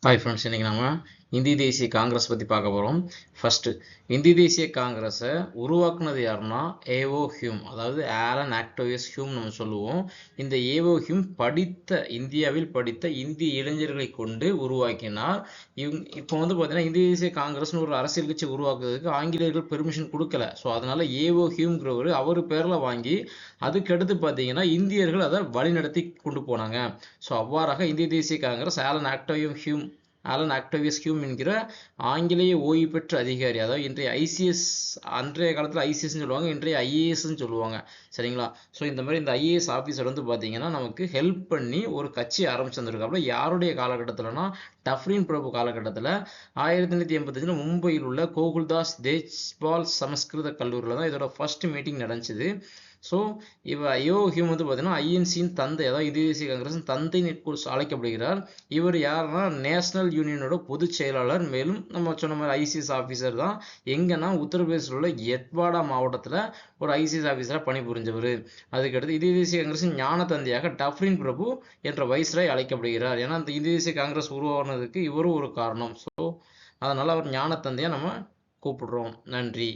Hi friends, இன்றைக்கி நம்ம இந்திய தேசிய காங்கிரஸ் பற்றி பார்க்க போகிறோம். ஃபஸ்ட்டு இந்திய தேசிய காங்கிரஸை உருவாக்குனது யாருன்னா ஏஓ ஹியூம், அதாவது ஆலன் ஆக்டோவியஸ் ஹியூம் நம்ம சொல்லுவோம். இந்த ஏஓ ஹியூம் இந்தியாவில் படித்த இந்திய இளைஞர்களை கொண்டு உருவாக்கினார். இப்போ பார்த்தீங்கன்னா இந்திய தேசிய காங்கிரஸ்னு ஒரு அரசியல் கட்சி உருவாக்குறதுக்கு ஆங்கிலேயர்கள் பெர்மிஷன் கொடுக்கல. ஸோ அதனால் ஏஓ ஹியூம்ங்கிறவர் அவர் பேரில் வாங்கி அதுக்கடுத்து பார்த்தீங்கன்னா இந்தியர்கள் அதை வழிநடத்தி கொண்டு போனாங்க. ஸோ அவ்வாறாக இந்திய தேசிய காங்கிரஸ் ஆலன் ஆக்டோவியஸ் ஹியூம் என்கிற ஆங்கிலேய ஓய்வு பெற்ற அதிகாரி, அதாவது இன்றைய ஐசிஎஸ், அன்றைய காலத்தில் ஐசிஎஸ்ன்னு சொல்லுவாங்க, இன்றைய ஐஏஎஸ்ன்னு சொல்லுவாங்க, சரிங்களா? ஸோ இந்த மாதிரி இந்த ஐஏஎஸ் ஆஃபீஸர் பார்த்தீங்கன்னா நமக்கு ஹெல்ப் பண்ணி ஒரு கட்சி ஆரம்பிச்சு வந்திருக்காப்புல. யாருடைய காலகட்டத்தில்னா டஃப்ரின் பிரபு காலகட்டத்தில் 1985 மும்பையில் உள்ள கோகுல்தாஸ் தேஜ்பால் சமஸ்கிருத கல்லூரியில் தான் இதோட ஃபர்ஸ்ட் மீட்டிங் நடந்துச்சு. ஸோ ஏஓ ஹியூம் பார்த்தீங்கன்னா ஐஎன்சியின் தந்தை, அதாவது இந்திய தேசிய காங்கிரஸின் தந்தை அழைக்கப்படுகிறார். இவர் யாருன்னா நேஷனல் யூனியனோட பொதுச் செயலாளர். மேலும் நம்ம சொன்ன மாதிரி ஐசிஎஸ் ஆஃபீஸர் தான். எங்கன்னா உத்தரப்பிரதேசில் உள்ள எட்வாடா மாவட்டத்தில் ஒரு ஐசிஎஸ் ஆஃபீஸராக பணிபுரிஞ்சவர். அதுக்கடுத்து இந்திய தேசிய காங்கிரஸின் ஞான தந்தையாக டஃப்ரின் பிரபு என்ற வைஸ்ராய் அழைக்கப்படுகிறார். ஏன்னா இந்த இந்திய தேசிய காங்கிரஸ் உருவானதுக்கு இவரும் ஒரு காரணம். ஸோ அதனால் அவர் ஞான தந்தையாக நம்ம கூப்பிடுறோம். நன்றி.